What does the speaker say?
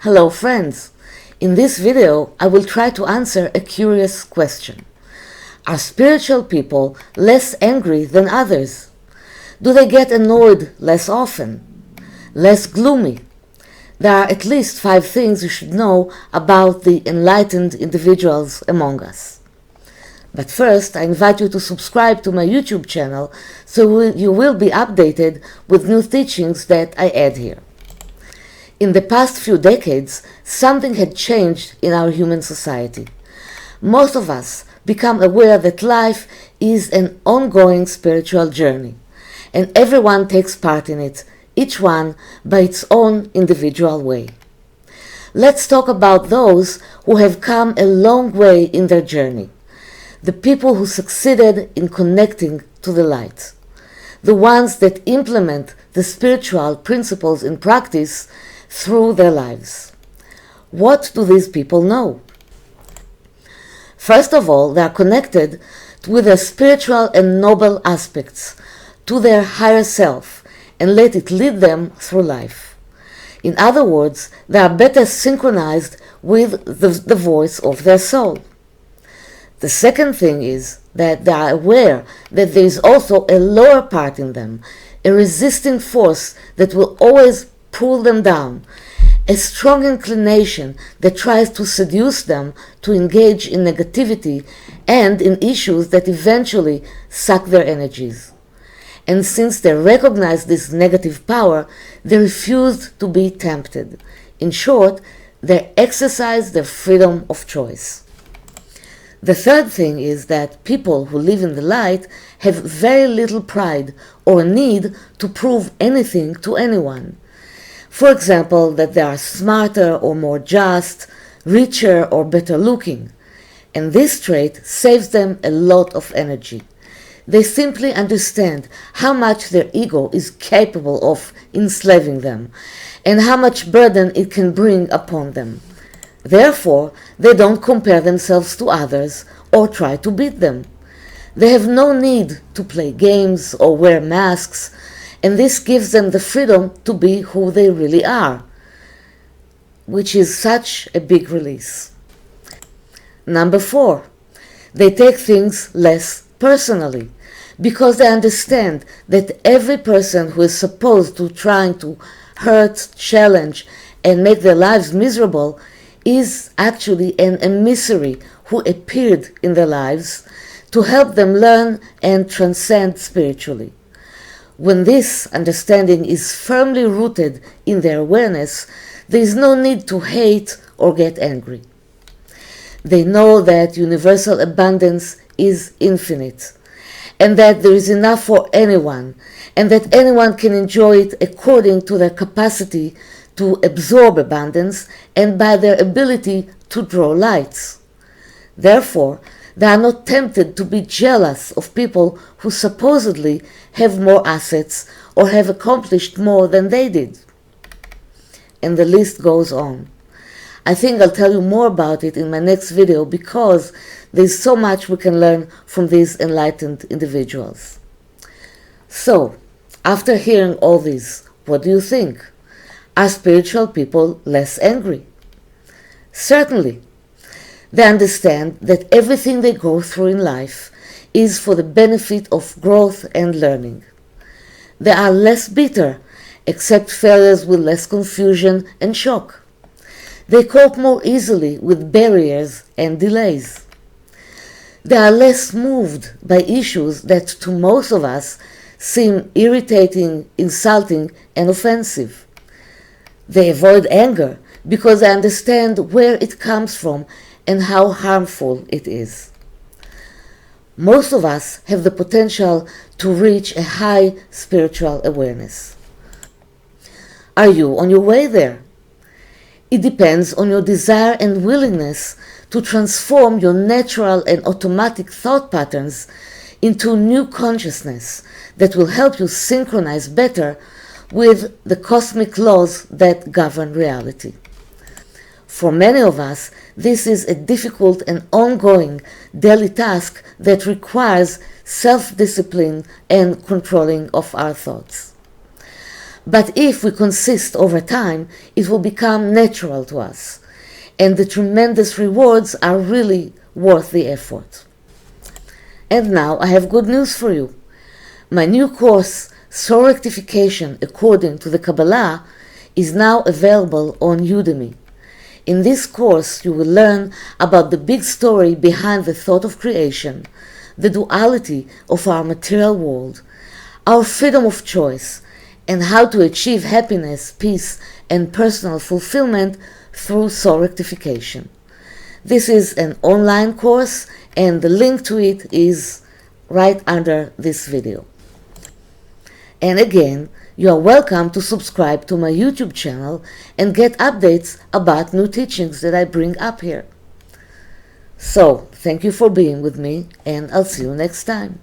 Hello friends! In this video I will try to answer a curious question. Are spiritual people less angry than others? Do they get annoyed less often? Less gloomy? There are at least 5 things you should know about the enlightened individuals among us. But first, I invite you to subscribe to my YouTube channel so you will be updated with new teachings that I add here. In the past few decades, something had changed in our human society. Most of us become aware that life is an ongoing spiritual journey, and everyone takes part in it, each one by its own individual way. Let's talk about those who have come a long way in their journey, the people who succeeded in connecting to the light, the ones that implement the spiritual principles in practice through their lives. What do these people know? First of all, they are connected with their spiritual and noble aspects, to their higher self, and let it lead them through life. In other words, they are better synchronized with the voice of their soul. The second thing is that they are aware that there is also a lower part in them, a resisting force that will always pull them down, a strong inclination that tries to seduce them to engage in negativity and in issues that eventually suck their energies. And since they recognize this negative power, they refuse to be tempted. In short, they exercise their freedom of choice. The third thing is that people who live in the light have very little pride or need to prove anything to anyone. For example, that they are smarter or more just, richer or better looking. And this trait saves them a lot of energy. They simply understand how much their ego is capable of enslaving them, and how much burden it can bring upon them. Therefore, they don't compare themselves to others or try to beat them. They have no need to play games or wear masks, and this gives them the freedom to be who they really are, which is such a big release. Number 4, they take things less personally, because they understand that every person who is supposed to trying to hurt, challenge, and make their lives miserable is actually an emissary who appeared in their lives to help them learn and transcend spiritually. When this understanding is firmly rooted in their awareness, there is no need to hate or get angry. They know that universal abundance is infinite, and that there is enough for anyone, and that anyone can enjoy it according to their capacity to absorb abundance and by their ability to draw lights. Therefore, they are not tempted to be jealous of people who supposedly have more assets or have accomplished more than they did. And the list goes on. I think I'll tell you more about it in my next video because there's so much we can learn from these enlightened individuals. So, after hearing all this, what do you think? Are spiritual people less angry? Certainly. They understand that everything they go through in life is for the benefit of growth and learning. They are less bitter, accept failures with less confusion and shock. They cope more easily with barriers and delays. They are less moved by issues that to most of us seem irritating, insulting, and offensive. They avoid anger because they understand where it comes from and how harmful it is. Most of us have the potential to reach a high spiritual awareness. Are you on your way there? It depends on your desire and willingness to transform your natural and automatic thought patterns into new consciousness that will help you synchronize better with the cosmic laws that govern reality. For many of us, this is a difficult and ongoing daily task that requires self-discipline and controlling of our thoughts. But if we consist over time, it will become natural to us, and the tremendous rewards are really worth the effort. And now I have good news for you. My new course, Soul Rectification According to the Kabbalah, is now available on Udemy. In this course, you will learn about the big story behind the thought of creation, the duality of our material world, our freedom of choice, and how to achieve happiness, peace, and personal fulfillment through soul rectification. This is an online course, and the link to it is right under this video. And again, you are welcome to subscribe to my YouTube channel and get updates about new teachings that I bring up here. So, thank you for being with me, and I'll see you next time.